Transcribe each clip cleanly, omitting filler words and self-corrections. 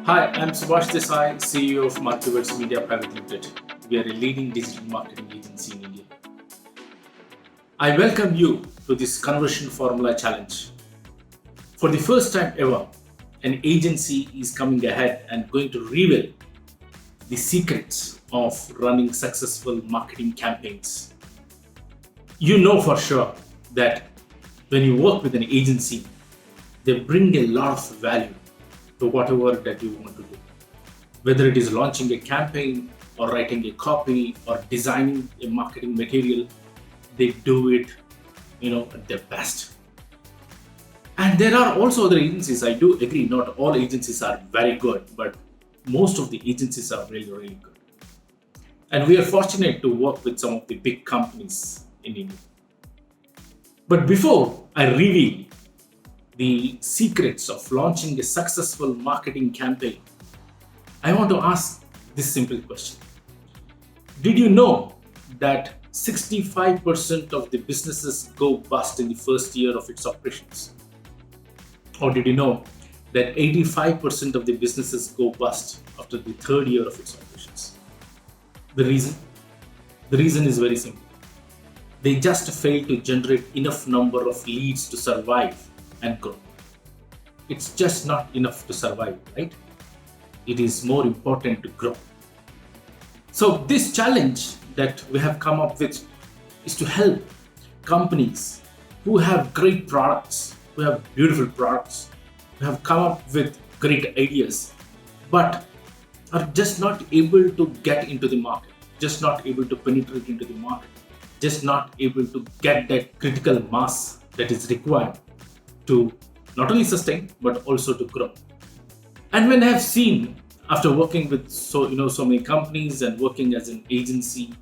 Hi, I'm Subhash Desai, CEO of Marketers Media Private Limited. We are a leading digital marketing agency in India. I welcome you to this conversion formula challenge. For the first time ever, an agency is coming ahead and going to reveal the secrets of running successful marketing campaigns. You know for sure that when you work with an agency, they bring a lot of value to whatever that you want to do. Whether it is launching a campaign or writing a copy or designing a marketing material, they do it, at their best. And there are also other agencies. I do agree, not all agencies are very good, but most of the agencies are really, really good. And we are fortunate to work with some of the big companies in India. But before I reveal the secrets of launching a successful marketing campaign, I want to ask this simple question. Did you know that 65% of the businesses go bust in the first year of its operations? Or did you know that 85% of the businesses go bust after the third year of its operations? The reason? The reason is very simple. They just fail to generate enough number of leads to survive and grow. It's just not enough to survive, right? It is more important to grow. So this challenge that we have come up with is to help companies who have great products, who have beautiful products, who have come up with great ideas, but are just not able to get into the market, just not able to penetrate into the market, just not able to get that critical mass that is required to not only sustain but also to grow. And when I have seen, after working with so many companies and working as an agency,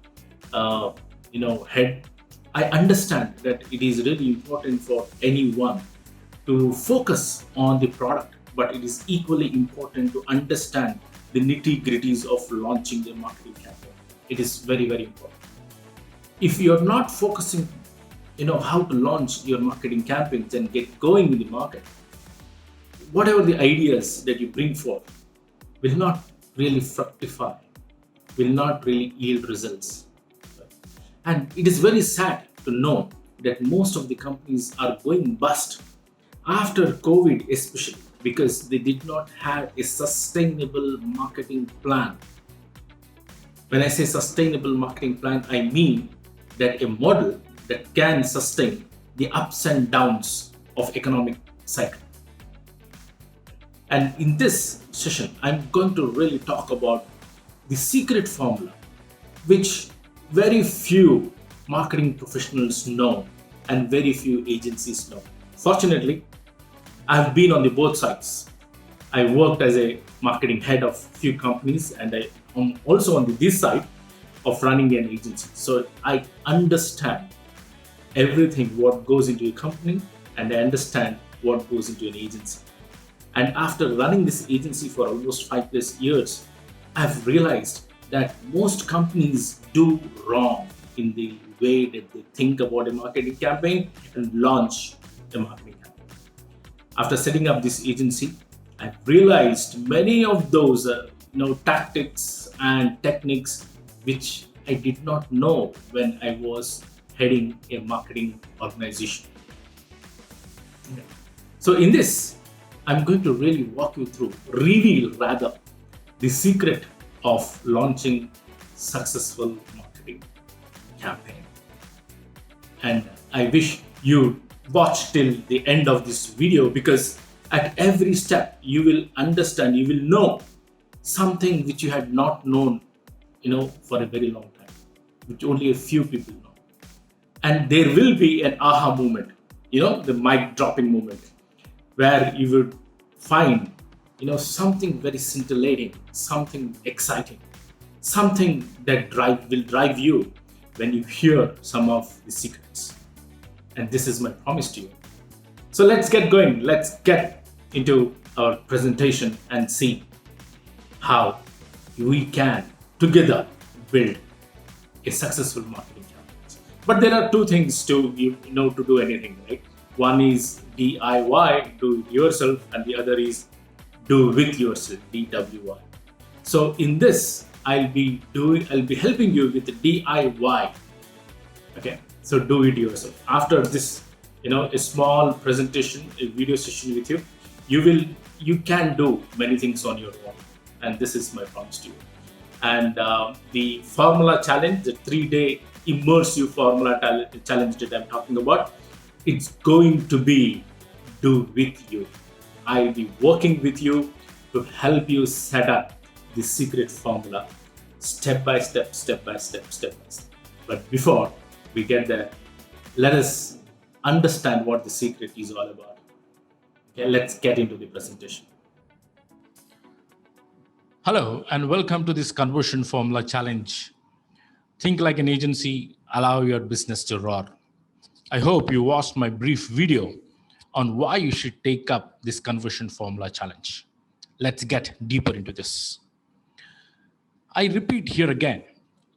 head, I understand that it is really important for anyone to focus on the product, but it is equally important to understand the nitty-gritties of launching a marketing campaign. It is very, very important. If you're not focusing, how to launch your marketing campaigns and get going in the market, whatever the ideas that you bring forth will not really fructify, will not really yield results. And it is very sad to know that most of the companies are going bust after COVID, especially because they did not have a sustainable marketing plan. When I say sustainable marketing plan, I mean that a model that can sustain the ups and downs of economic cycle. And in this session, I'm going to really talk about the secret formula, which very few marketing professionals know and very few agencies know. Fortunately, I've been on the both sides. I worked as a marketing head of few companies, and I am also on this side of running an agency. So I understand everything what goes into a company, and I understand what goes into an agency. And after running this agency for almost 5+ years, I've realized that most companies do wrong in the way that they think about a marketing campaign and launch a marketing campaign. After setting up this agency, I've realized many of those tactics and techniques which I did not know when I was heading a marketing organization. So in this, I'm going to really walk you through, reveal rather, the secret of launching successful marketing campaign. And I wish you watch till the end of this video, because at every step you will understand, you will know something which you had not known, for a very long time, which only a few people know. And there will be an aha moment, the mic dropping moment, where you will find something very scintillating, something exciting, something that will drive you when you hear some of the secrets. And this is my promise to you. So let's get going. Let's get into our presentation and see how we can together build a successful marketing campaign. But there are two things to do anything, right? One is DIY, do it yourself, and the other is do with yourself, DWI. So in this, I'll be helping you with the DIY. Okay, so do it yourself. After this, a small presentation, a video session with you, you can do many things on your own, and this is my promise to you. And the Formla challenge, the 3-day immersive Formla challenge that I'm talking about, it's going to be do with you. I'll be working with you to help you set up the secret formula step by step, step by step, step by step. But before we get there, let us understand what the secret is all about. Okay, let's get into the presentation. Hello, and welcome to this conversion formula challenge. Think like an agency, allow your business to roar. I hope you watched my brief video on why you should take up this conversion formula challenge. Let's get deeper into this. I repeat here again.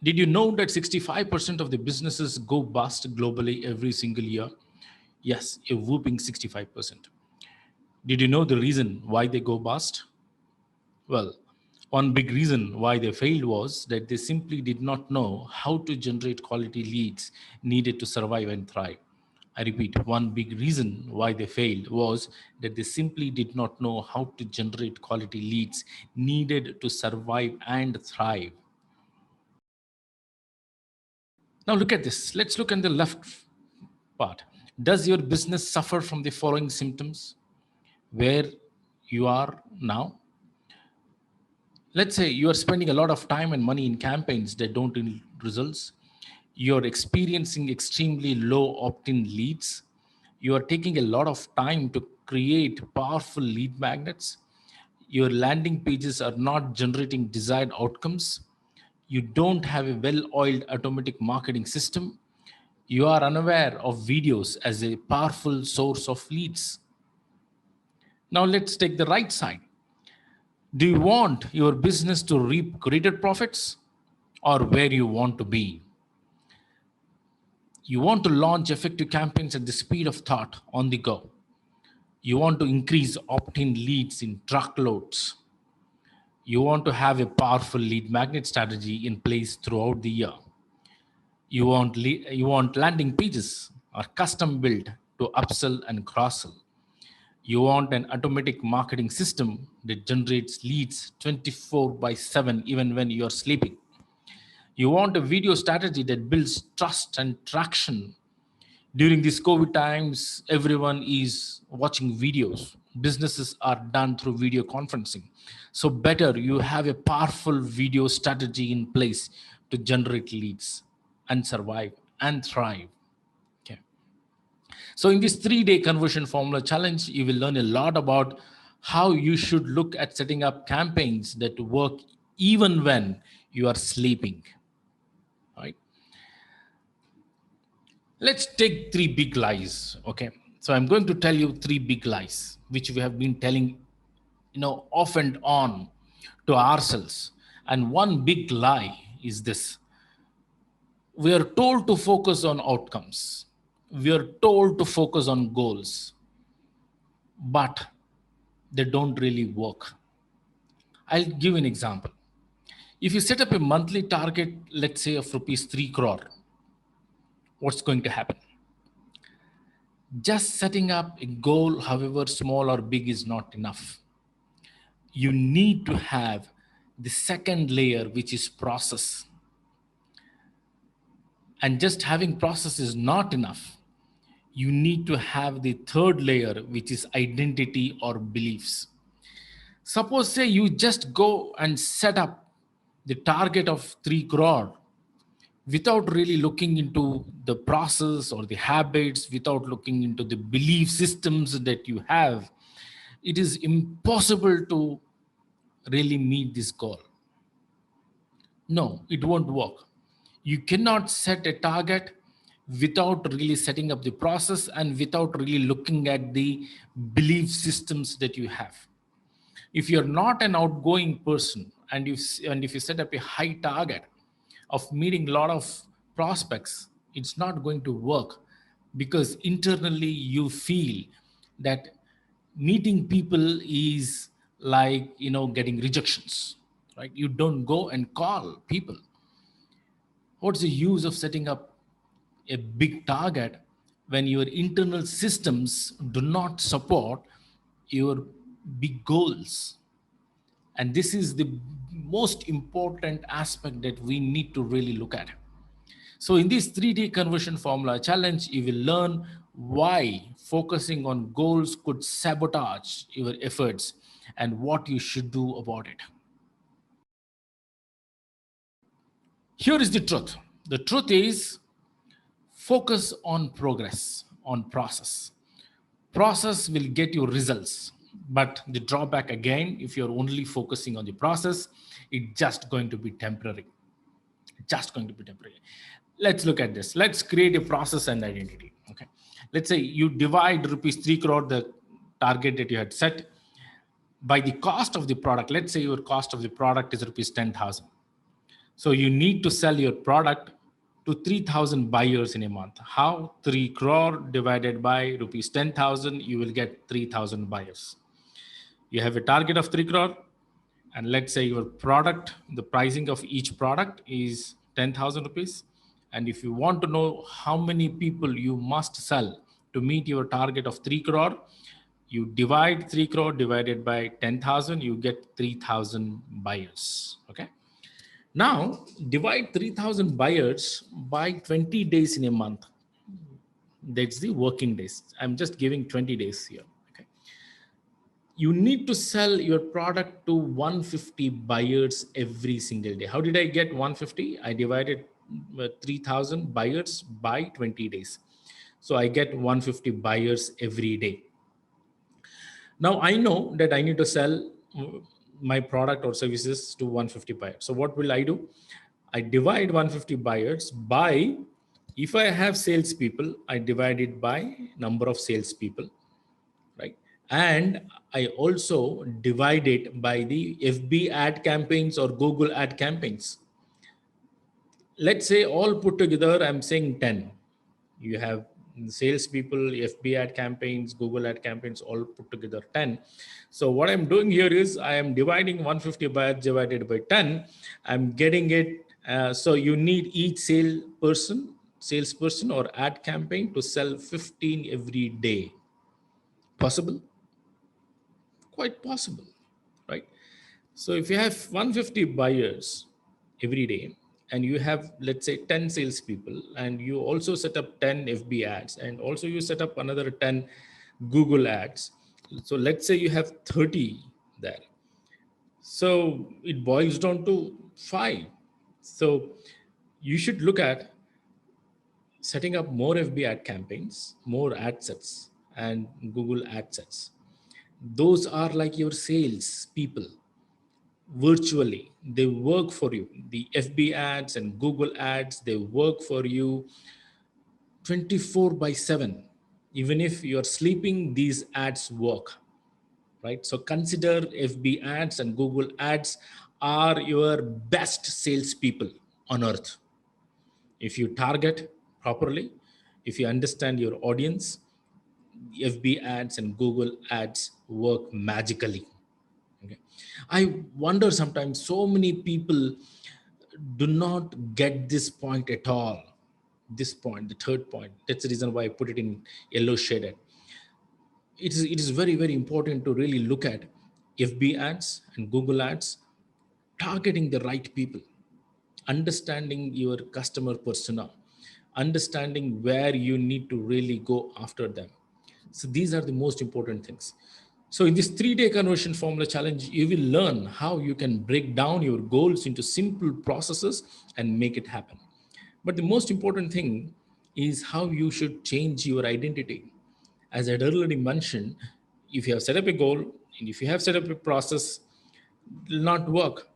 Did you know that 65% of the businesses go bust globally every single year? Yes, a whooping 65%. Did you know the reason why they go bust? Well, one big reason why they failed was that they simply did not know how to generate quality leads needed to survive and thrive. I repeat, one big reason why they failed was that they simply did not know how to generate quality leads needed to survive and thrive. Now look at this. Let's look at the left part. Does your business suffer from the following symptoms? Where you are now? Let's say you are spending a lot of time and money in campaigns that don't yield results. You're experiencing extremely low opt-in leads. You are taking a lot of time to create powerful lead magnets. Your landing pages are not generating desired outcomes. You don't have a well-oiled automatic marketing system. You are unaware of videos as a powerful source of leads. Now let's take the right side. Do you want your business to reap greater profits or where you want to be? You want to launch effective campaigns at the speed of thought on the go. You want to increase opt-in leads in truckloads. You want to have a powerful lead magnet strategy in place throughout the year. You want landing pages are custom built to upsell and cross-sell. You want an automatic marketing system that generates leads 24 by 7 even when you are sleeping. You want a video strategy that builds trust and traction. During these COVID times, everyone is watching videos. Businesses are done through video conferencing. So better you have a powerful video strategy in place to generate leads and survive and thrive. Okay. So in this 3-day conversion formula challenge, you will learn a lot about how you should look at setting up campaigns that work even when you are sleeping. Right? Let's take 3 big lies. Okay. So I'm going to tell you 3 big lies, which we have been telling, off and on to ourselves. And one big lie is this. We are told to focus on outcomes. We are told to focus on goals, but they don't really work. I'll give you an example. If you set up a monthly target, let's say of rupees 3 crore, what's going to happen? Just setting up a goal, however small or big, is not enough. You need to have the second layer, which is process. And just having process is not enough. You need to have the third layer, which is identity or beliefs. Suppose, say, you just go and set up the target of 3 crore without really looking into the process or the habits, without looking into the belief systems that you have. It is impossible to really meet this goal. No, it won't work. You cannot set a target without really setting up the process and without really looking at the belief systems that you have. If you're not an outgoing person and if you set up a high target of meeting a lot of prospects, it's not going to work, because internally you feel that meeting people is like, getting rejections, right? You don't go and call people. What's the use of setting up a big target when your internal systems do not support your big goals? And this is the most important aspect that we need to really look at. So in this 3D conversion formula challenge, you will learn why focusing on goals could sabotage your efforts and what you should do about it. Here is the truth. The truth is, focus on progress, on process. Process will get you results, but the drawback again, if you're only focusing on the process, it's just going to be temporary. Just going to be temporary. Let's look at this. Let's create a process and identity. Okay. Let's say you divide rupees 3 crore, the target that you had set, by the cost of the product. Let's say your cost of the product is rupees 10,000. So you need to sell your product to 3,000 buyers in a month. How? 3 crore divided by rupees 10,000, you will get 3,000 buyers. You have a target of 3 crore, and let's say your product, the pricing of each product is 10,000 rupees. And if you want to know how many people you must sell to meet your target of 3 crore, you divide 3 crore divided by 10,000, you get 3,000 buyers. Okay. Now divide 3,000 buyers by 20 days in a month. That's the working days. I'm just giving 20 days here. Okay. You need to sell your product to 150 buyers every single day. How did I get 150? I divided 3,000 buyers by 20 days. So I get 150 buyers every day. Now I know that I need to sell my product or services to 150 buyers. So what will I do? I divide 150 buyers by, if I have salespeople, I divide it by number of salespeople, right? And I also divide it by the FB ad campaigns or Google ad campaigns. Let's say all put together, I'm saying 10. You have salespeople, FB ad campaigns, Google ad campaigns, all put together 10. So what I'm doing here is I am dividing 150 buyers divided by 10. I'm getting it. So you need each salesperson or ad campaign to sell 15 every day. Possible? Quite possible, right? So if you have 150 buyers every day, and you have, let's say, 10 salespeople, and you also set up 10 FB ads, and also you set up another 10 Google ads. So let's say you have 30 there. So it boils down to 5. So you should look at setting up more FB ad campaigns, more ad sets, and Google ad sets. Those are like your sales people virtually. They work for you. The FB ads and Google ads, they work for you 24 by 7. Even if you're sleeping, these ads work, right? So consider FB ads and Google ads are your best salespeople on earth. If you target properly, if you understand your audience, FB ads and Google ads work magically. Okay. I wonder sometimes so many people do not get this point at all. This point, the third point. That's the reason why I put it in yellow shaded. It is very, very important to really look at FB ads and Google ads, targeting the right people, understanding your customer persona, understanding where you need to really go after them. So these are the most important things. So in this 3-day conversion formula challenge, you will learn how you can break down your goals into simple processes and make it happen. But the most important thing is how you should change your identity. As I had already mentioned, if you have set up a goal and if you have set up a process, it will not work.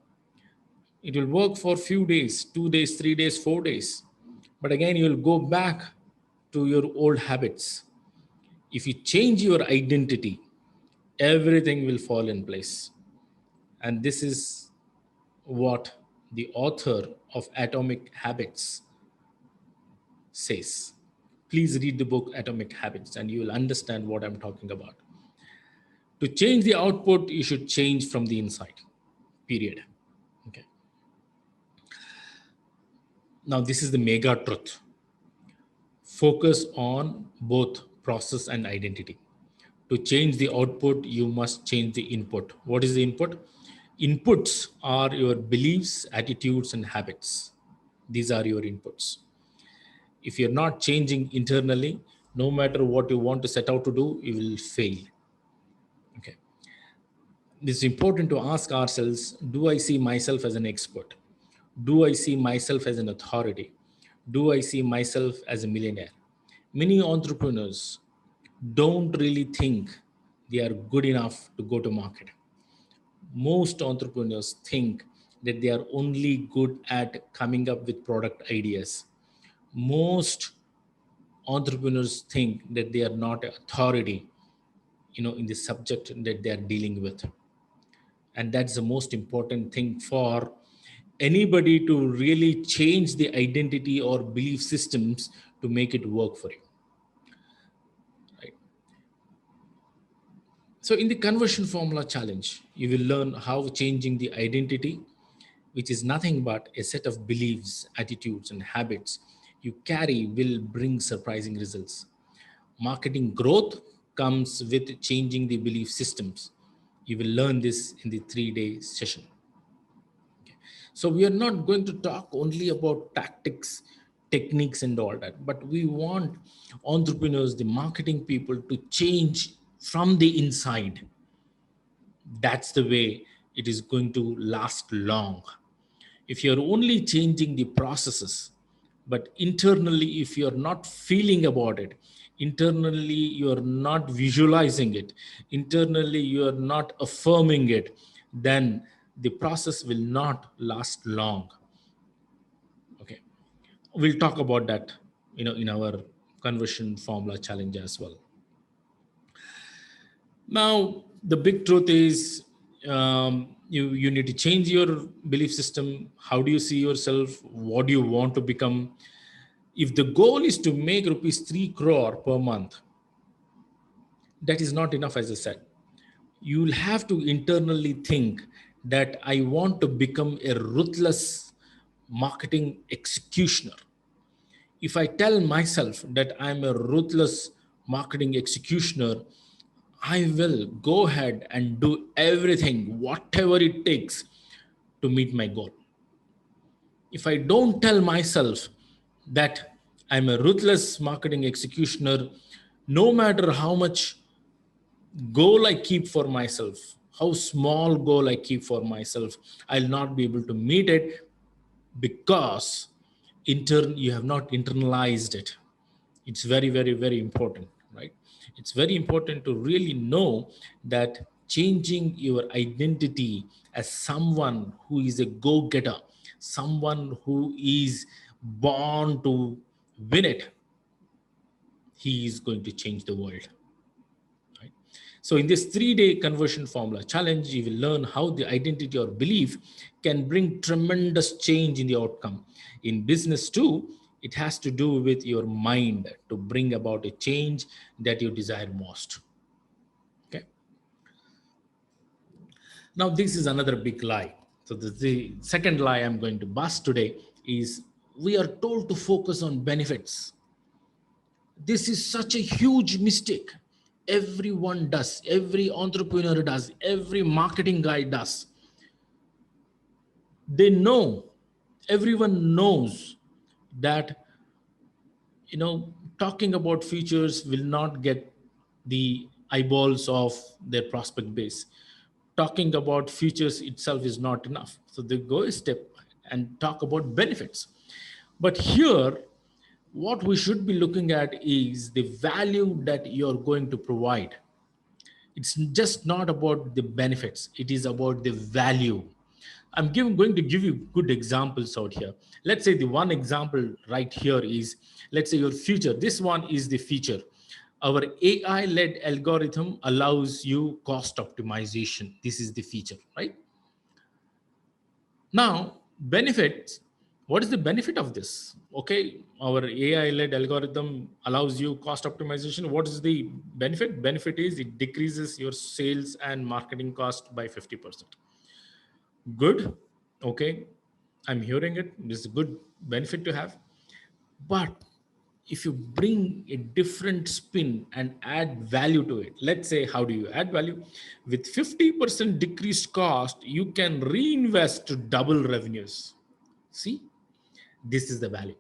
It will work for a few days, 2 days, 3 days, 4 days. But again, you will go back to your old habits. If you change your identity, everything will fall in place. And this is what the author of Atomic Habits says. Please read the book Atomic Habits and you will understand what I'm talking about. To change the output, you should change from the inside, period. Okay. Now, this is the mega truth. Focus on both process and identity. To change the output, you must change the input. What is the input? Inputs are your beliefs, attitudes, and habits. These are your inputs. If you're not changing internally, no matter what you want to set out to do, you will fail. Okay. It's important to ask ourselves, do I see myself as an expert? Do I see myself as an authority? Do I see myself as a millionaire? Many entrepreneurs don't really think they are good enough to go to market. Most entrepreneurs think that they are only good at coming up with product ideas. Most entrepreneurs think that they are not authority, in the subject that they are dealing with. And that's the most important thing for anybody to really change the identity or belief systems to make it work for you. Right? So in the conversion formula challenge, you will learn how changing the identity, which is nothing but a set of beliefs, attitudes, and habits you carry, will bring surprising results. Marketing growth comes with changing the belief systems. You will learn this in the 3-day session. So we are not going to talk only about tactics, techniques, and all that, but we want entrepreneurs, the marketing people, to change from the inside. That's the way it is going to last long. If you're only changing the processes, but internally, if you're not feeling about it, internally, you're not visualizing it, internally, you're not affirming it, then the process will not last long. Okay. We'll talk about that, in our conversion formula challenge as well. Now, the big truth is, you need to change your belief system. How do you see yourself? What do you want to become? If the goal is to make rupees 3 crore per month, that is not enough, as I said. You'll have to internally think that I want to become a ruthless marketing executioner. If I tell myself that I'm a ruthless marketing executioner, I will go ahead and do everything, whatever it takes to meet my goal. If I don't tell myself that I'm a ruthless marketing executioner, no matter how much goal I keep for myself, how small goal I keep for myself, I'll not be able to meet it because you have not internalized it. It's very, very, very important, right? It's very important to really know that changing your identity as someone who is a go-getter, someone who is born to win it, he is going to change the world. Right? So in this 3-day conversion formula challenge, you will learn how the identity or belief can bring tremendous change in the outcome. In business too, it has to do with your mind to bring about a change that you desire most. Okay. Now, this is another big lie. So the second lie I'm going to bust today is we are told to focus on benefits. This is such a huge mistake. Everyone does, every entrepreneur does, every marketing guy does. They know, everyone knows that, talking about features will not get the eyeballs of their prospect base. Talking about features itself is not enough. So they go a step and talk about benefits. But here, what we should be looking at is the value that you're going to provide. It's just not about the benefits, it is about the value. Going to give you good examples out here. Let's say the one example right here is, let's say your feature. This one is the feature. Our AI led algorithm allows you cost optimization. This is the feature, right? Now, benefits, What is the benefit of this? Okay, our AI-led algorithm allows you cost optimization. What is the benefit? Benefit is it decreases your sales and marketing cost by 50%. Good. Okay, I'm hearing it. This is a good benefit to have. But if you bring a different spin and add value to it, let's say, how do you add value? With 50% decreased cost, you can reinvest to double revenues. See, this is the value.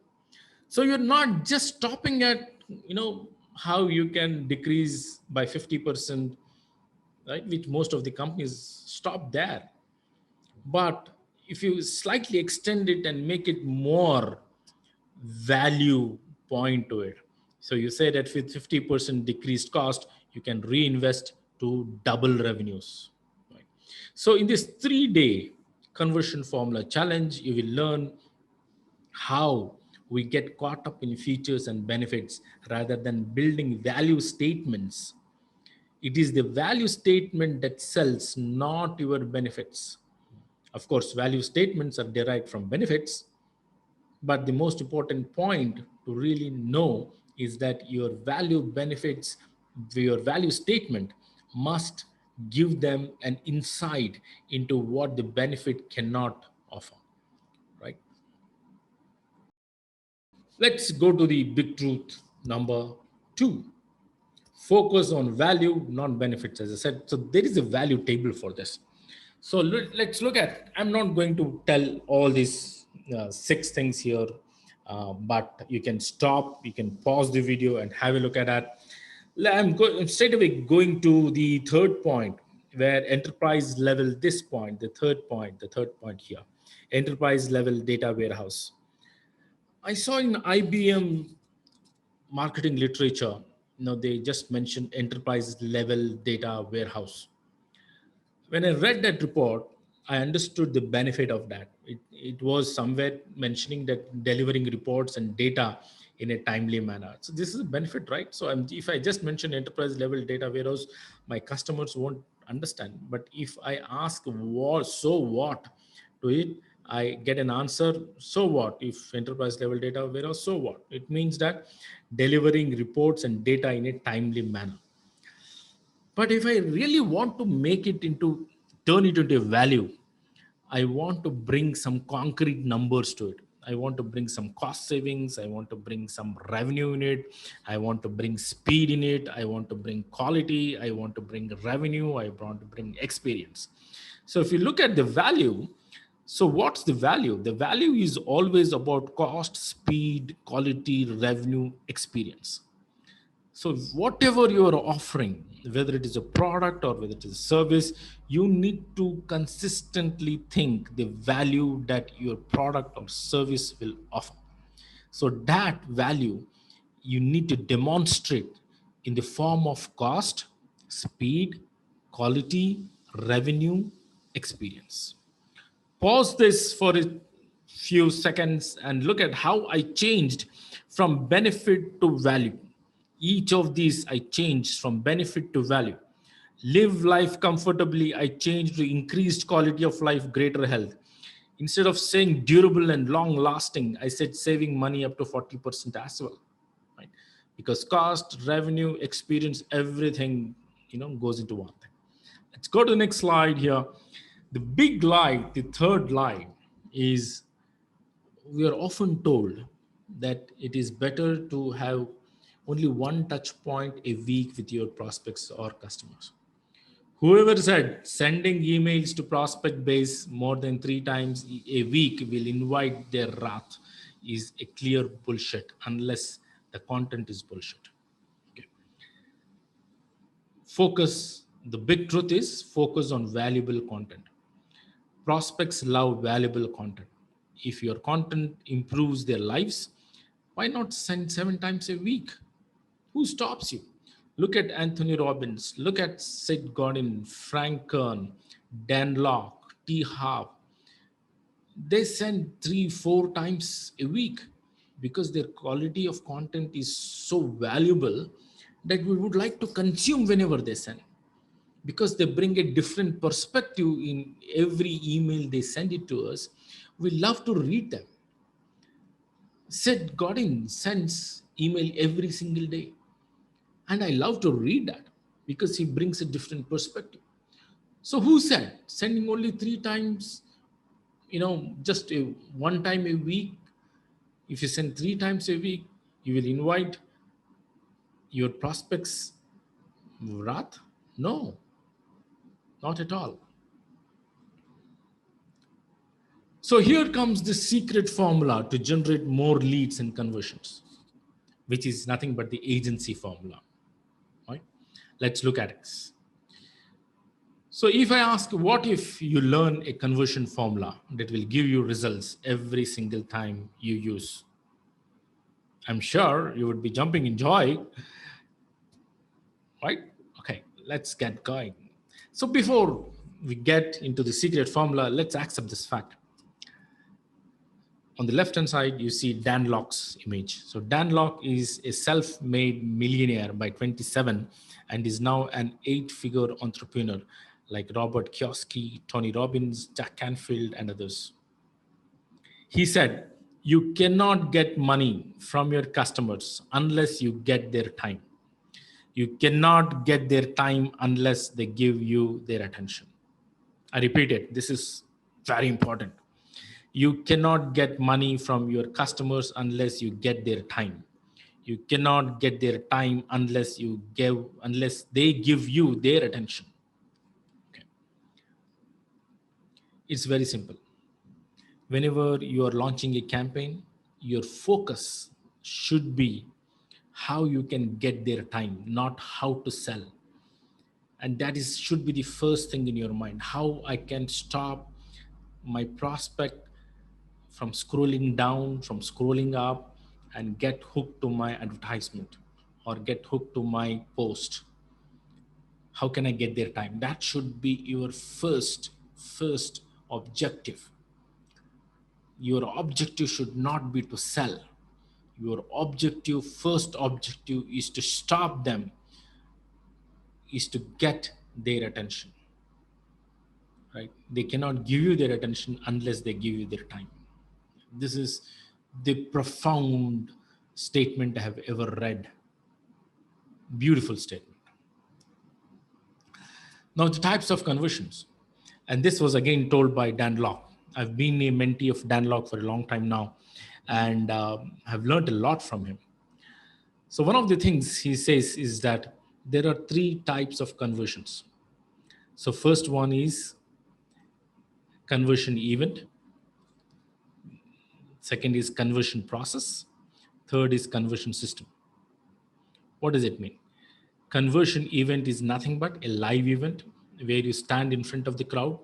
So you're not just stopping at, how you can decrease by 50%, right? Which most of the companies stop there. But if you slightly extend it and make it more value point to it. So you say that with 50% decreased cost, you can reinvest to double revenues. Right? So in this 3-day conversion formula challenge, you will learn how we get caught up in features and benefits rather than building value statements. It is the value statement that sells, not your benefits. Of course, value statements are derived from benefits, but the most important point to really know is that your value benefits, your value statement must give them an insight into what the benefit cannot offer, right? Let's go to the big truth number 2. Focus on value, not benefits, as I said. So there is a value table for this. So let's look at, I'm not going to tell all these 6 things here, but you can stop, you can pause the video and have a look at that. I'm straight away going to the third point, where enterprise level, this point, the third point here, enterprise level data warehouse. I saw in IBM marketing literature, they just mentioned enterprise level data warehouse. When I read that report, I understood the benefit of that. It was somewhere mentioning that delivering reports and data in a timely manner. So this is a benefit, right? So if I just mention enterprise level data warehouse, my customers won't understand. But if I ask what, so what to it, I get an answer. So what? If enterprise level data warehouse, so what? It means that delivering reports and data in a timely manner. But if I really want to turn it into a value, I want to bring some concrete numbers to it. I want to bring some cost savings. I want to bring some revenue in it. I want to bring speed in it. I want to bring quality. I want to bring revenue. I want to bring experience. So if you look at the value, so what's the value? The value is always about cost, speed, quality, revenue, experience. So whatever you are offering, whether it is a product or whether it is a service, you need to consistently think the value that your product or service will offer. So that value you need to demonstrate in the form of cost, speed, quality, revenue, experience. Pause this for a few seconds and look at how I changed from benefit to value. Each of these I changed from benefit to value. Live life comfortably, I changed to increased quality of life, greater health. Instead of saying durable and long lasting, I said saving money up to 40% as well. Right? Because cost, revenue, experience, everything goes into one thing. Let's go to the next slide here. The big lie, the third lie, is we are often told that it is better to have only one touch point a week with your prospects or customers. Whoever said sending emails to prospect base more than 3 times a week will invite their wrath is a clear bullshit, unless the content is bullshit. Okay. Focus, the big truth is focus on valuable content. Prospects love valuable content. If your content improves their lives, why not send 7 times a week? Who stops you? Look at Anthony Robbins, look at Sid Godin, Frank Kern, Dan Locke, T. Harv. They send 3, 4 times a week because their quality of content is so valuable that we would like to consume whenever they send, because they bring a different perspective in every email they send it to us. We love to read them. Seth Godin sends email every single day. And I love to read that because he brings a different perspective. So who said sending only three times, just one time a week? If you send three times a week, you will invite your prospects wrath? No, not at all. So here comes the secret formula to generate more leads and conversions, which is nothing but the agency formula. Right? Let's look at it. So if I ask, what if you learn a conversion formula that will give you results every single time you use? I'm sure you would be jumping in joy, right? Okay, let's get going. So before we get into the secret formula, let's accept this fact. On the left hand side, you see Dan Locke's image. So Dan Locke is a self-made millionaire by 27 and is now an 8-figure entrepreneur like Robert Kiyosaki, Tony Robbins, Jack Canfield, and others. He said, you cannot get money from your customers unless you get their time. You cannot get their time unless they give you their attention. I repeat it, this is very important. You cannot get money from your customers unless you get their time. You cannot get their time unless they give you their attention. Okay. It's very simple. Whenever you are launching a campaign, your focus should be how you can get their time, not how to sell. And that is should be the first thing in your mind, how I can stop my prospect from scrolling down, from scrolling up, and get hooked to my advertisement or get hooked to my post. How can I get their time? That should be your first objective. Your objective should not be to sell. Your first objective is to stop them, is to get their attention. Right? They cannot give you their attention unless they give you their time. This is the profound statement I have ever read. Beautiful statement. Now, the types of conversions. And this was again told by Dan Locke. I've been a mentee of Dan Locke for a long time now and have learned a lot from him. So, one of the things he says is that there are three types of conversions. So, first one is conversion event, second is conversion process, third is conversion system. What does it mean? Conversion event is nothing but a live event where you stand in front of the crowd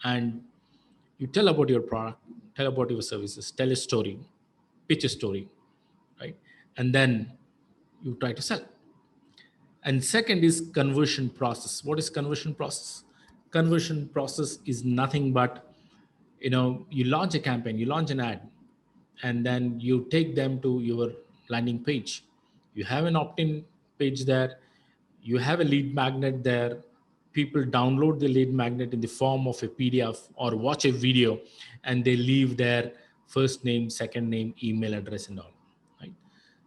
and you tell about your product, tell about your services, tell a story, pitch a story, right? And then you try to sell. And second is conversion process. What is conversion process? Conversion process is nothing but, you launch a campaign, you launch an ad, and then you take them to your landing page. You have an opt-in page there, you have a lead magnet there. People download the lead magnet in the form of a PDF or watch a video, and they leave their first name, second name, email address, and all. Right.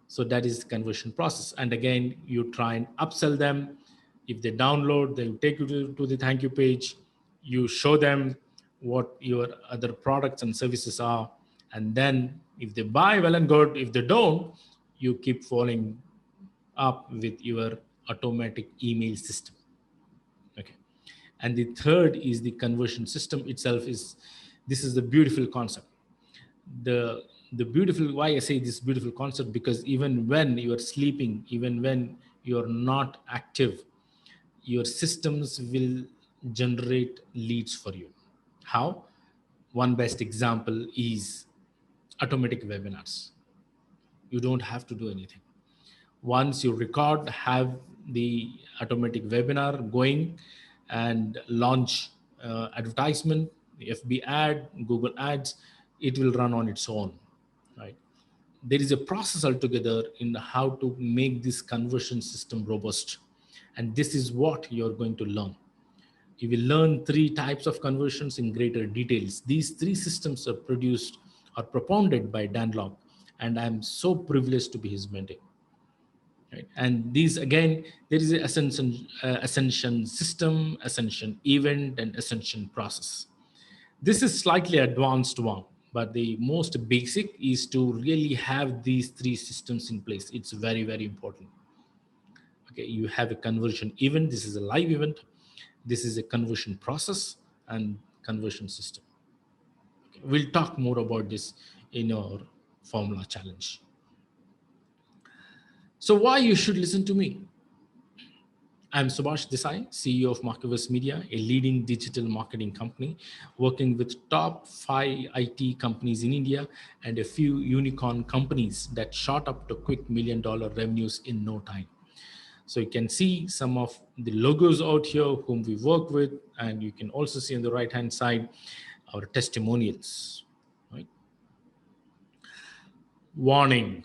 So that is the conversion process. And again, you try and upsell them. If they download, they'll take you to the thank you page. You show them what your other products and services are. And then if they buy, well and good. If they don't, you keep following up with your automatic email system. Okay. And the third is the conversion system itself. This is the beautiful concept. The beautiful, why I say this beautiful concept, because even when you are sleeping, even when you are not active, your systems will generate leads for you. How? One best example is automatic webinars. You don't have to do anything. Once you record, have the automatic webinar going and launch advertisement, FB ad, Google ads, it will run on its own, right? There is a process altogether in how to make this conversion system robust. And this is what you're going to learn. You will learn three types of conversions in greater details. These three systems are produced or propounded by Dan Locke, and I'm so privileged to be his mentor. Right? And these again, there is a ascension system, ascension event, and ascension process. This is slightly advanced one, but the most basic is to really have these three systems in place. It's very, very important. Okay, you have a conversion event. This is a live event. This is a conversion process and conversion system. Okay, we'll talk more about this in our Formla challenge. So why you should listen to me? I'm Subhash Desai, CEO of Marketverse Media, a leading digital marketing company working with top 5 IT companies in India and a few unicorn companies that shot up to quick $1 million revenues in no time. So you can see some of the logos out here whom we work with, and you can also see on the right hand side our testimonials. Right? Warning,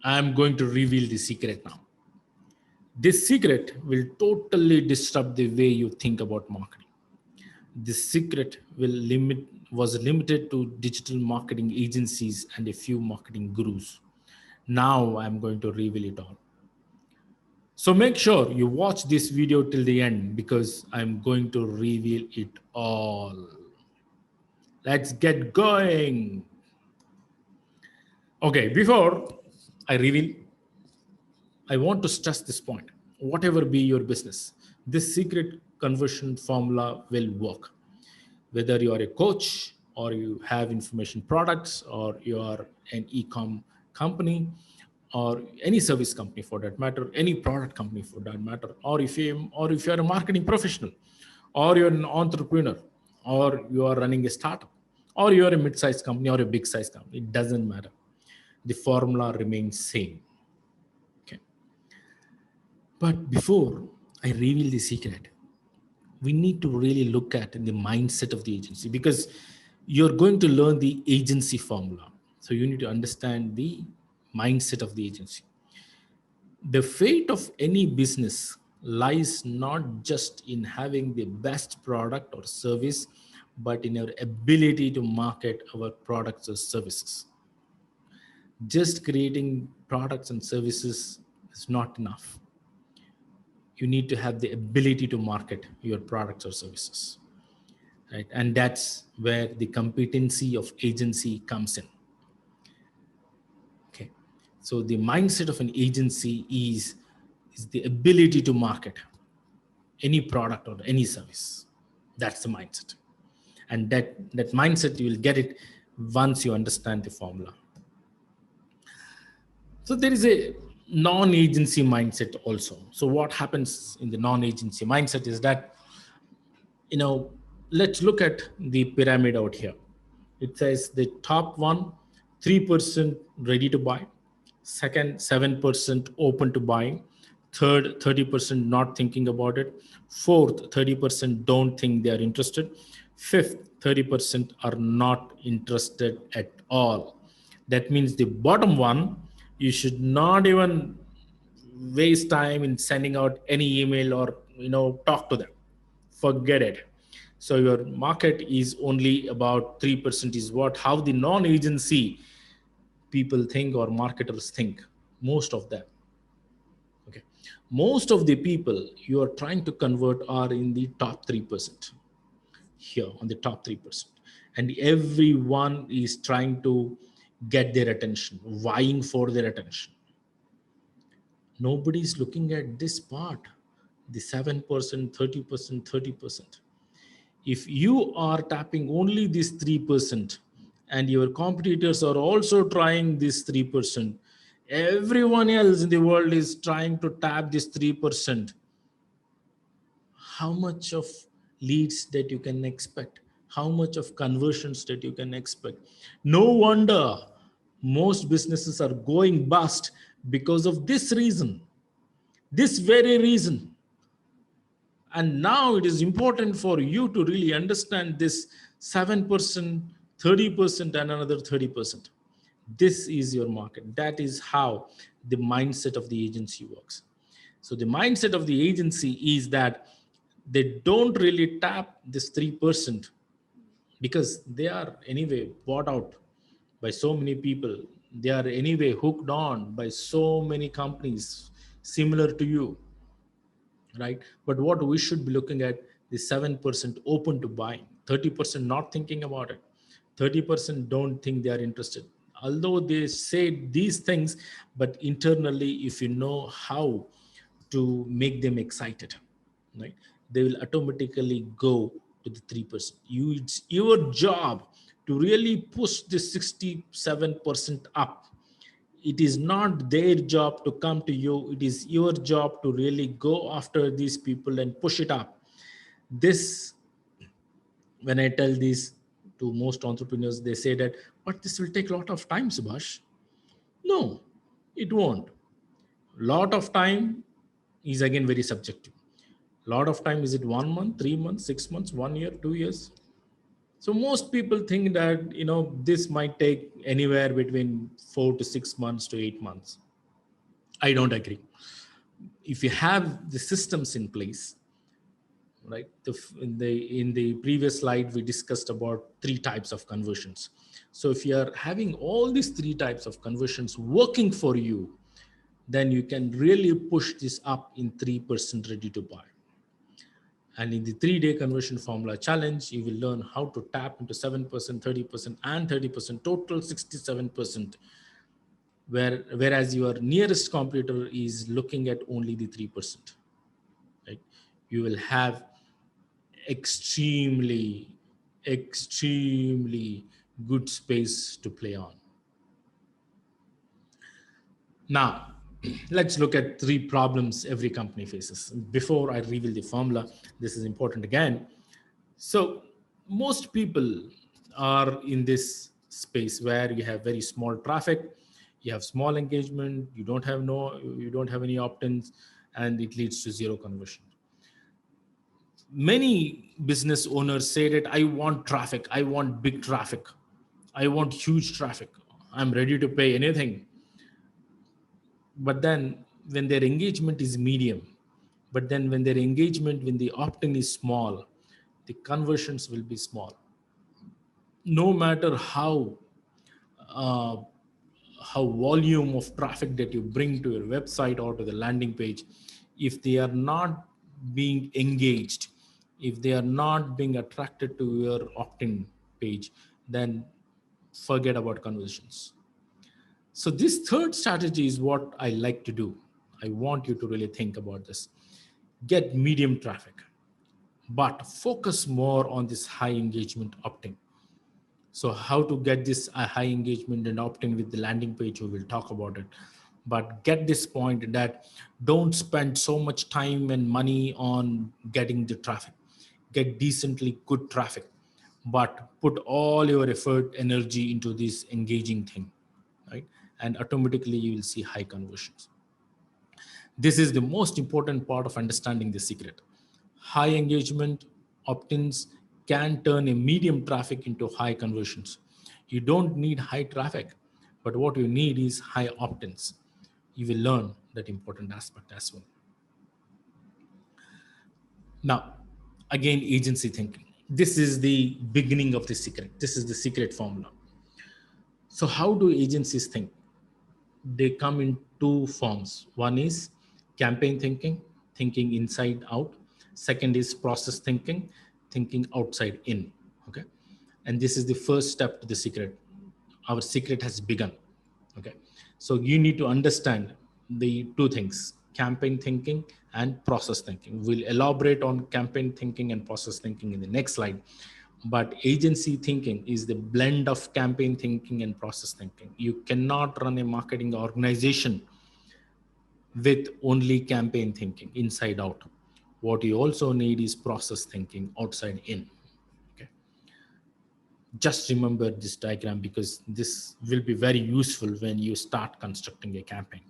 I'm going to reveal the secret now. This secret will totally disrupt the way you think about marketing. This secret was limited to digital marketing agencies and a few marketing gurus. Now I'm going to reveal it all. So make sure you watch this video till the end because I'm going to reveal it all. Let's get going. Okay, before I reveal, I want to stress this point. Whatever be your business, this secret conversion formula will work. Whether you are a coach or you have information products or you are an e-com company or any service company for that matter, any product company for that matter, or if you're a marketing professional or you're an entrepreneur or you are running a startup or you're a mid-sized company or a big-sized company, it doesn't matter. The formula remains same. Okay. But before I reveal the secret, we need to really look at the mindset of the agency because you're going to learn the agency formula. So you need to understand the mindset of the agency. The fate of any business lies not just in having the best product or service, but in our ability to market our products or services. Just creating products and services is not enough. You need to have the ability to market your products or services, right? And that's where the competency of agency comes in. Okay, so the mindset of an agency is the ability to market any product or any service. That's the mindset, and that mindset you will get it once you understand the formula. So there is a non-agency mindset also. So what happens in the non-agency mindset is that, let's look at the pyramid out here. It says the top one, 3% ready to buy, second, 7% open to buying, third, 30% not thinking about it, fourth, 30% don't think they are interested, fifth, 30% are not interested at all. That means the bottom one, you should not even waste time in sending out any email or talk to them. Forget it. So your market is only about 3% is what how the non-agency people think or marketers think. Most of them. Okay. Most of the people you are trying to convert are in the top 3%. Here on the top 3%. And everyone is trying to get their attention, vying for their attention. Nobody's looking at this part, the 7%, 30%, 30%. If you are tapping only this 3% and your competitors are also trying this 3%, everyone else in the world is trying to tap this 3%. How much of leads that you can expect? How much of conversions that you can expect? No wonder most businesses are going bust because of this reason, this very reason. And now it is important for you to really understand this 7%, 30%, and another 30%. This is your market. That is how the mindset of the agency works. So the mindset of the agency is that they don't really tap this 3% because they are anyway bought out by so many people. They are anyway hooked on by so many companies similar to you, right? But what we should be looking at is 7% open to buying, 30% not thinking about it, 30% don't think they are interested. Although they say these things, but internally, if you know how to make them excited, right, they will automatically go to the 3%. It's your job to really push the 67% up. It is not their job to come to you, it is your job to really go after these people and push it up. This, when I tell this to most entrepreneurs, they say that, but this will take a lot of time, Subhash. No, it won't. Lot of time is again very subjective. Lot of time, is it 1 month, 3 months, 6 months, 1 year, 2 years? So most people think that this might take anywhere between 4 to 6 months to 8 months. I don't agree. If you have the systems in place, right? In the previous slide, we discussed about three types of conversions. So if you are having all these three types of conversions working for you, then you can really push this up in 3% ready to buy. And in the 3-day conversion formula challenge, you will learn how to tap into 7%, 30%, and 30%, total 67%, whereas your nearest competitor is looking at only the 3%. Right? You will have extremely, extremely good space to play on. Now, let's look at three problems every company faces. Before I reveal the formula, this is important again. So, most people are in this space where you have very small traffic, you have small engagement, you don't have any opt-ins, and it leads to zero conversion. Many business owners say that I want traffic, I want big traffic, I want huge traffic, I'm ready to pay anything. But then when their engagement is medium, but then when their engagement, when the opt-in is small, the conversions will be small. No matter uh, how volume of traffic that you bring to your website or to the landing page, if they are not being engaged, if they are not being attracted to your opt-in page, then forget about conversions. So this third strategy is what I like to do. I want you to really think about this. Get medium traffic, but focus more on this high engagement opt-in. So how to get this high engagement and opt-in with the landing page, we will talk about it. But get this point that don't spend so much time and money on getting the traffic. Get decently good traffic, but put all your effort, energy into this engaging thing, right? And automatically you will see high conversions. This is the most important part of understanding the secret. High engagement opt-ins can turn a medium traffic into high conversions. You don't need high traffic, but what you need is high opt-ins. You will learn that important aspect as well. Now, again, agency thinking. This is the beginning of the secret. This is the secret formula. So how do agencies think? They come in two forms. One is campaign thinking, thinking inside out. Second is process thinking, thinking outside in. Okay. And this is the first step to the secret. Our secret has begun. Okay. So you need to understand the two things, campaign thinking and process thinking. We'll elaborate on campaign thinking and process thinking in the next slide. But agency thinking is the blend of campaign thinking and process thinking. You cannot run a marketing organization with only campaign thinking inside out. What you also need is process thinking outside in. Okay. Just remember this diagram because this will be very useful when you start constructing a campaign.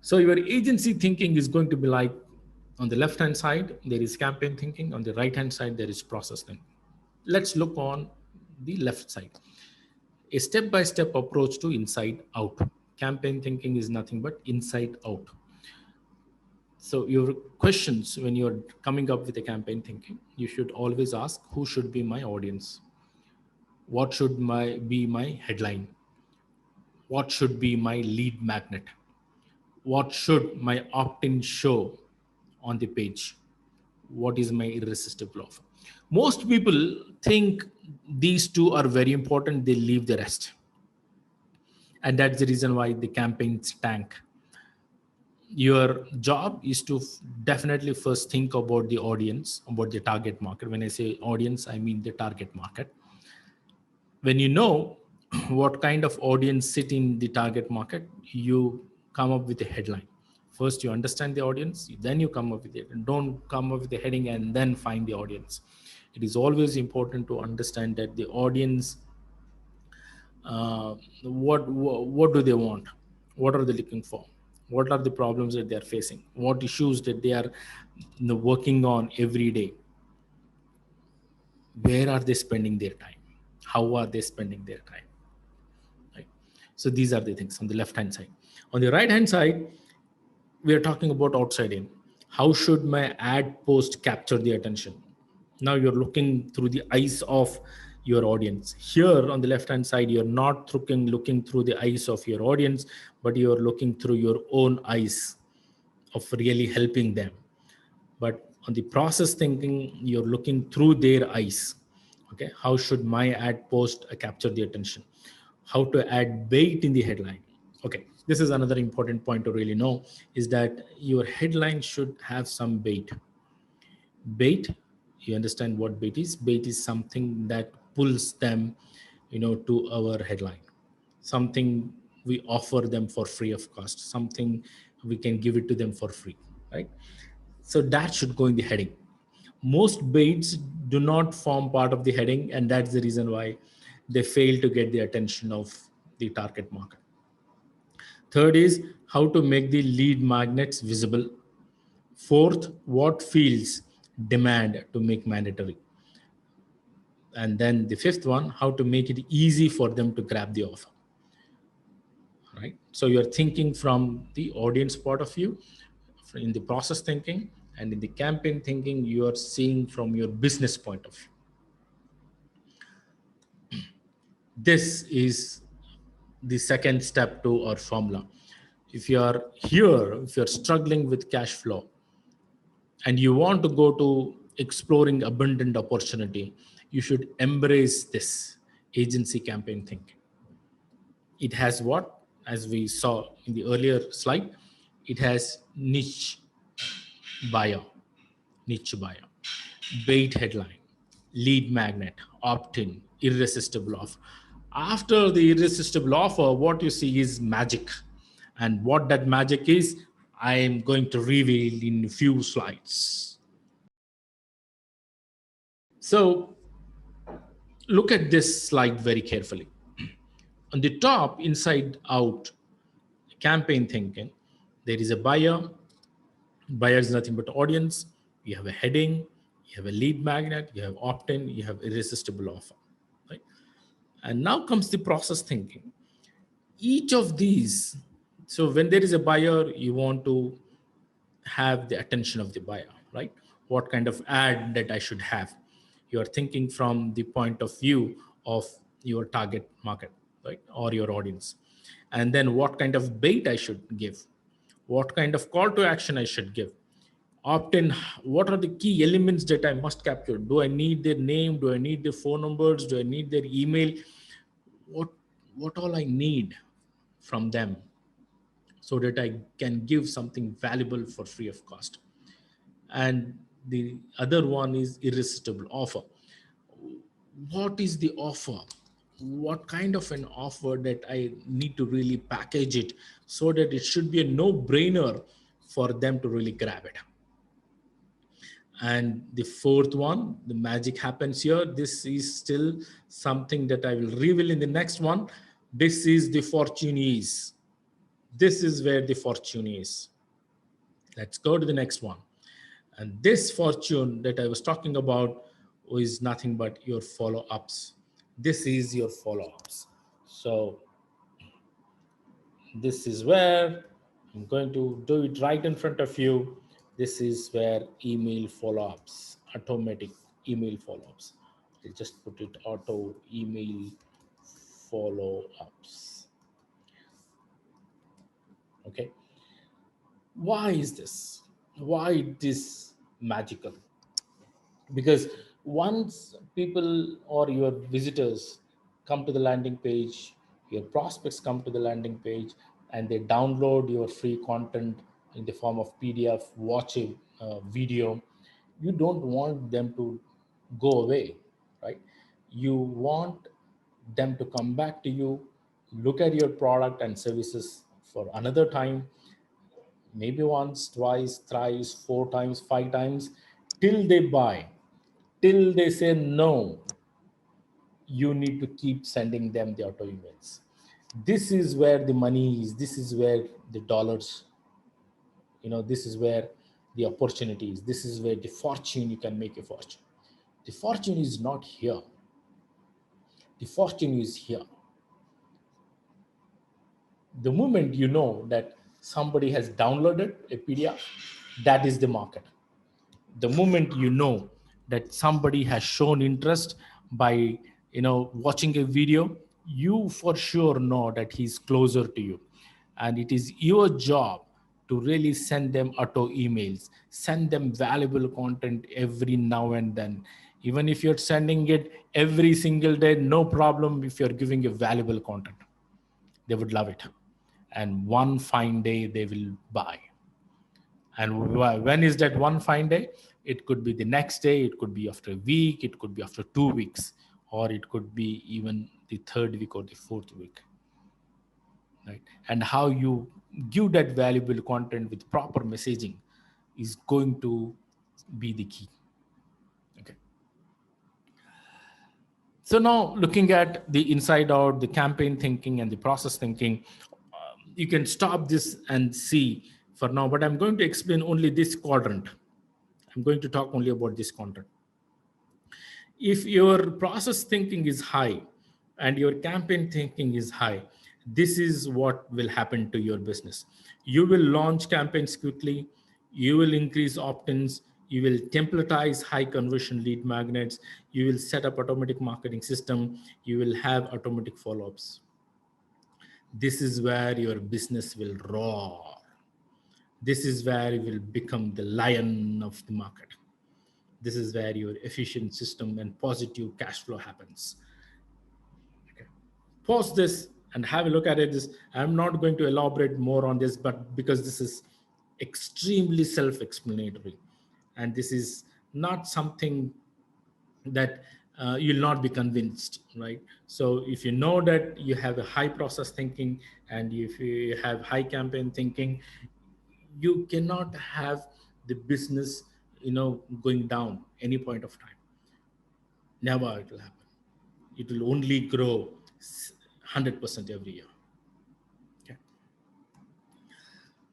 So your agency thinking is going to be like, on the left hand side there is campaign thinking, on the right hand side there is process thinking. Let's look on the left side. A step-by-step approach to inside out. Campaign thinking is nothing but inside out. So your questions when you're coming up with a campaign thinking, you should always ask, who should be my audience? What should be my headline? What should be my lead magnet? What should my opt-in show on the page? What is my irresistible offer? Most people think these two are very important, they leave the rest, and that's the reason why the campaigns tank. Your job is to definitely first think about the audience, about the target market. When I say audience, I mean the target market. When you know what kind of audience sit in the target market, you come up with a headline. First you understand the audience, then you come up with it, and don't come up with the heading and then find the audience. It is always important to understand that the audience, what do they want, what are they looking for, what are the problems that they are facing, what issues that they are working on every day, where are they spending their time, how are they spending their time, right? So these are the things on the left hand side. On the right hand side, we are talking about outside in. How should my ad post capture the attention? Now you're looking through the eyes of your audience. Here on the left hand side, you're not looking through the eyes of your audience, but you're looking through your own eyes of really helping them. But on the process thinking, you're looking through their eyes. Okay, how should my ad post capture the attention? How to add bait in the headline? Okay, this is another important point to really know, is that your headline should have some bait. Bait, you understand what bait is? Bait is something that pulls them, to our headline. Something we offer them for free of cost. Something we can give it to them for free, right? So that should go in the heading. Most baits do not form part of the heading, and that's the reason why they fail to get the attention of the target market. Third is how to make the lead magnets visible. Fourth, what fields demand to make mandatory. And then the fifth one, how to make it easy for them to grab the offer. Right? So you're thinking from the audience point of view, in the process thinking, and in the campaign thinking, you are seeing from your business point of view. This is the second step to our formula. If you are here, if you're struggling with cash flow and you want to go to exploring abundant opportunity, you should embrace this agency campaign thinking. It has what? As we saw in the earlier slide, it has buyer, niche buyer, bait headline, lead magnet, opt-in, irresistible offer. After the irresistible offer, what you see is magic. And what that magic is, I am going to reveal in a few slides. So look at this slide very carefully. On the top, inside out, campaign thinking, there is a buyer. Buyer is nothing but audience. You have a heading, you have a lead magnet, you have opt-in, you have irresistible offer, right? And now comes the process thinking. Each of these, so when there is a buyer, you want to have the attention of the buyer, right? What kind of ad that I should have? You are thinking from the point of view of your target market, right? Or your audience. And then what kind of bait I should give? What kind of call to action I should give? Opt-in, what are the key elements that I must capture? Do I need their name? Do I need their phone numbers? Do I need their email? What all I need from them so that I can give something valuable for free of cost. And the other one is irresistible offer. What is the offer? What kind of an offer that I need to really package it so that it should be a no-brainer for them to really grab it. And the fourth one, the magic happens here. This is still something that I will reveal in the next one. This is the fortune is. This is where the fortune is. Let's go to the next one. And this fortune that I was talking about is nothing but your follow-ups. This is your follow-ups. So this is where I'm going to do it right in front of you. This is where email follow-ups, automatic email follow-ups. They just put it auto email follow ups. Okay, why is this? Why this magical? Because once people or your visitors come to the landing page, your prospects come to the landing page, and they download your free content in the form of PDF, watch a video, you don't want them to go away, right? You want them to come back to you, look at your product and services for another time, maybe once, twice, thrice, four times, five times, till they buy, till they say no. You need to keep sending them the auto emails. This is where the money is. This is where the dollars, this is where the opportunity is. This is where the fortune, you can make a fortune. The fortune is not here. The fortune is here. The moment you know that somebody has downloaded a PDF, that is the market. The moment you know that somebody has shown interest by watching a video, you for sure know that he's closer to you, and it is your job to really send them auto emails, send them valuable content every now and then. Even if you're sending it every single day, no problem. If you're giving a valuable content, they would love it, and one fine day they will buy. And when is that one fine day? It could be the next day, it could be after a week, it could be after 2 weeks, or it could be even the third week or the fourth week, right? And how you give that valuable content with proper messaging is going to be the key. Okay. So now looking at the inside out, the campaign thinking and the process thinking, you can stop this and see for now, but I'm going to explain only this quadrant. I'm going to talk only about this quadrant. If your process thinking is high and your campaign thinking is high, this is what will happen to your business. You will launch campaigns quickly, you will increase opt-ins, you will templatize high conversion lead magnets, you will set up automatic marketing system, you will have automatic follow-ups. This is where your business will roar. This is where you will become the lion of the market. This is where your efficient system and positive cash flow happens. Okay. Pause this and have a look at it. This, I'm not going to elaborate more on this, but because this is extremely self-explanatory, and this is not something that you'll not be convinced, right? So if you know that you have a high process thinking and if you have high campaign thinking, you cannot have the business going down any point of time. Never it will happen. It will only grow 100% every year. Okay.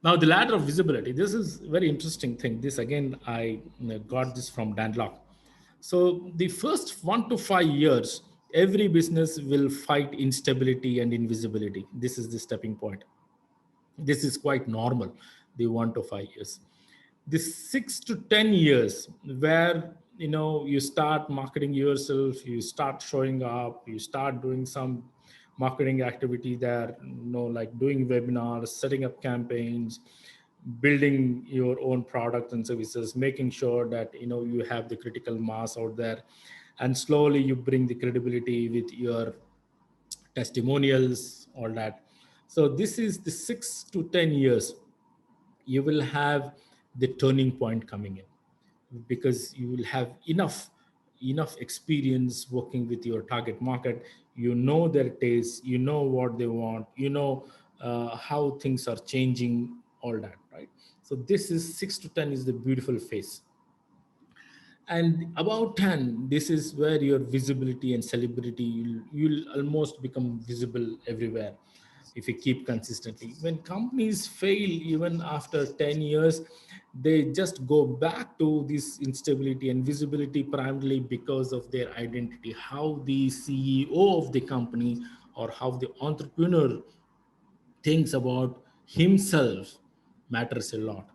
Now the ladder of visibility. This is very interesting thing. This again, I got this from Dan Locke. So the first 1 to 5 years, every business will fight instability and invisibility. This is the stepping point. This is quite normal, the 1 to 5 years. The 6 to 10 years, where you start marketing yourself, you start showing up, you start doing some marketing activity there, like doing webinars, setting up campaigns, building your own products and services, making sure that you have the critical mass out there, and slowly you bring the credibility with your testimonials, all that. So this is the 6 to 10 years. You will have the turning point coming in, because you will have enough experience working with your target market. You know their taste, you know what they want, how things are changing, all that, right? So this is 6 to 10 is the beautiful phase. And about 10, this is where your visibility and celebrity, you'll almost become visible everywhere if you keep consistently. When companies fail even after 10 years, they just go back to this instability and visibility, primarily because of their identity, how the CEO of the company or how the entrepreneur thinks about himself matters a lot.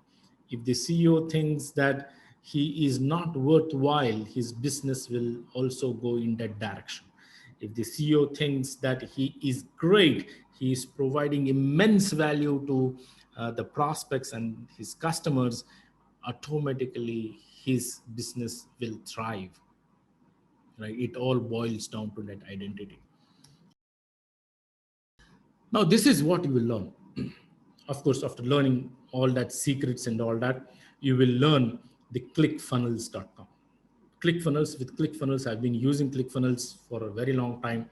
If the CEO thinks that he is not worthwhile, his business will also go in that direction. If the CEO thinks that he is great, he is providing immense value to the prospects and his customers, automatically his business will thrive. Right? It all boils down to that identity. Now, this is what you will learn. Of course, after learning all that secrets and all that, you will learn the clickfunnels.com. ClickFunnels, with ClickFunnels, I've been using ClickFunnels for a very long time.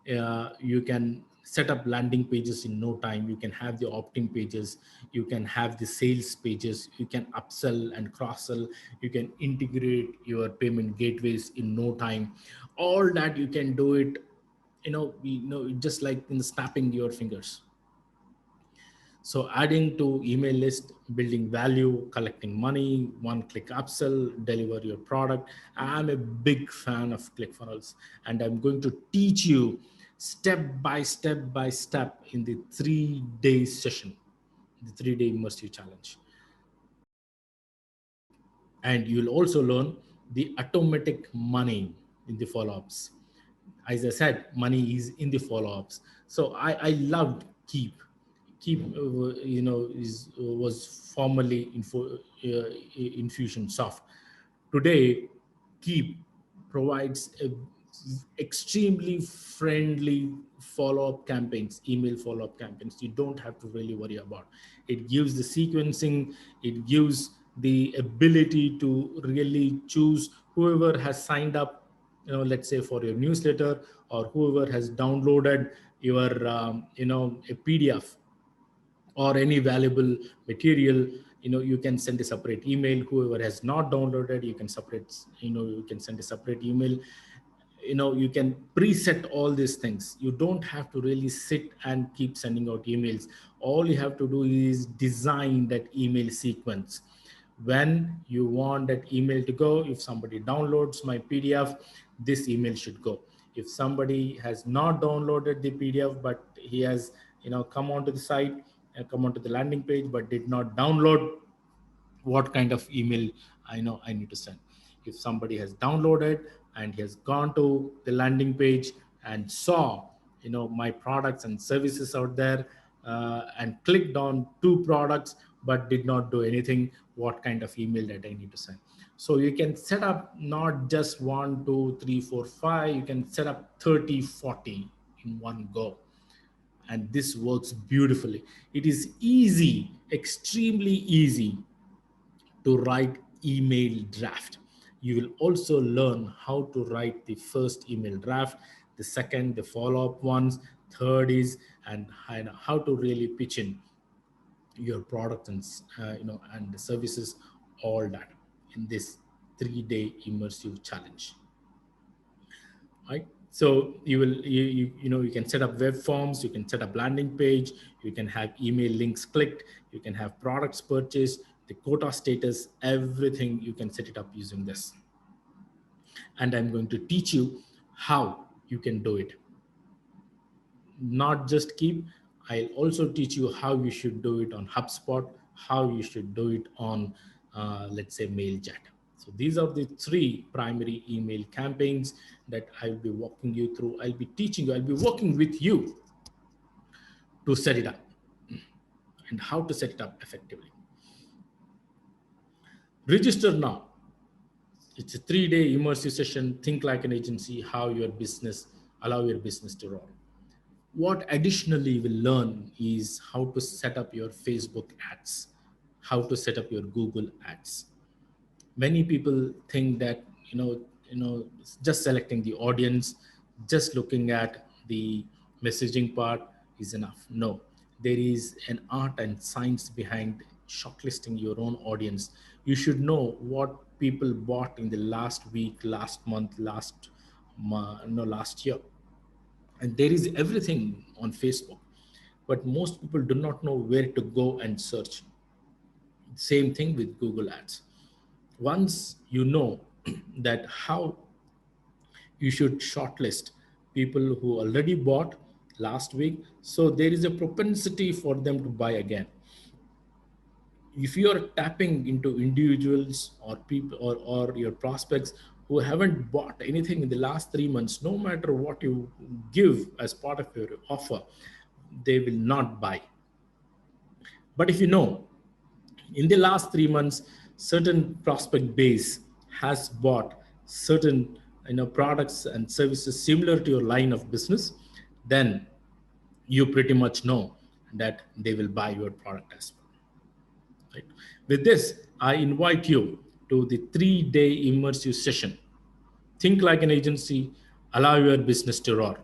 You can set up landing pages in no time. You can have the opt-in pages. You can have the sales pages. You can upsell and cross-sell. You can integrate your payment gateways in no time. All that you can do it, just like in snapping your fingers. So adding to email list, building value, collecting money, one-click upsell, deliver your product. I'm a big fan of ClickFunnels, and I'm going to teach you step by step in the 3-day session, the 3-day immersive challenge. And you'll also learn the automatic money in the follow-ups. As I said, money is in the follow-ups. So I loved Keep was formerly Infusionsoft. Today, Keep provides extremely friendly follow-up campaigns, email follow-up campaigns. You don't have to really worry about. It gives the sequencing, it gives the ability to really choose whoever has signed up, let's say for your newsletter, or whoever has downloaded your a PDF or any valuable material. You can send a separate email. Whoever has not downloaded, you can send a separate email. You can preset all these things. You don't have to really sit and keep sending out emails. All you have to do is design that email sequence. When you want that email to go, if somebody downloads my PDF, this email should go. If somebody has not downloaded the PDF, but he has come onto the site and come onto the landing page but did not download, what kind of email I need to send? If somebody has downloaded and he has gone to the landing page and saw my products and services out there, and clicked on 2 products but did not do anything, what kind of email that I need to send? So you can set up not just 1, 2, 3, 4, 5. You can set up 30, 40 in one go, and this works beautifully. It is easy, extremely easy to write email draft. You will also learn how to write the first email draft, the second, the follow-up ones, third is, and how to really pitch in your product and and the services, all that in this 3-day immersive challenge. Right? So you can set up web forms, you can set up landing page, you can have email links clicked, you can have products purchased, the quota status, everything you can set it up using this. And I'm going to teach you how you can do it. Not just Keep, I'll also teach you how you should do it on HubSpot, how you should do it on, let's say, MailJet. So these are the 3 primary email campaigns that I'll be walking you through. I'll be teaching you, I'll be working with you to set it up and how to set it up effectively. Register now. It's a 3-day immersive session. Think like an agency, allow your business to roll. What additionally you will learn is how to set up your Facebook ads, how to set up your Google ads. Many people think that just selecting the audience, just looking at the messaging part is enough. No, there is an art and science behind shortlisting your own audience. You should know what people bought in the last week, last month, last year. And there is everything on Facebook, but most people do not know where to go and search. Same thing with Google ads. Once you know that how you should shortlist people who already bought last week, so there is a propensity for them to buy again. if you are tapping into individuals or people or your prospects who haven't bought anything in the last 3 months, no matter what you give as part of your offer, they will not buy. But if you know in the last 3 months certain prospect base has bought certain products and services similar to your line of business, then you pretty much know that they will buy your product as well. Right? With this, I invite you to the 3-day immersive session. Think like an agency, allow your business to roar.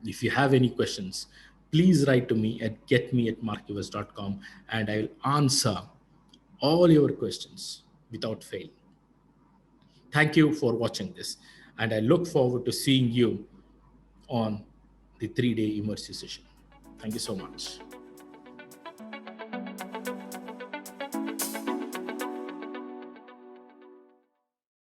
If you have any questions, please write to me at getme@markivers.com and I will answer all your questions without fail. Thank you for watching this, and I look forward to seeing you on the 3-day immersive session. Thank you so much.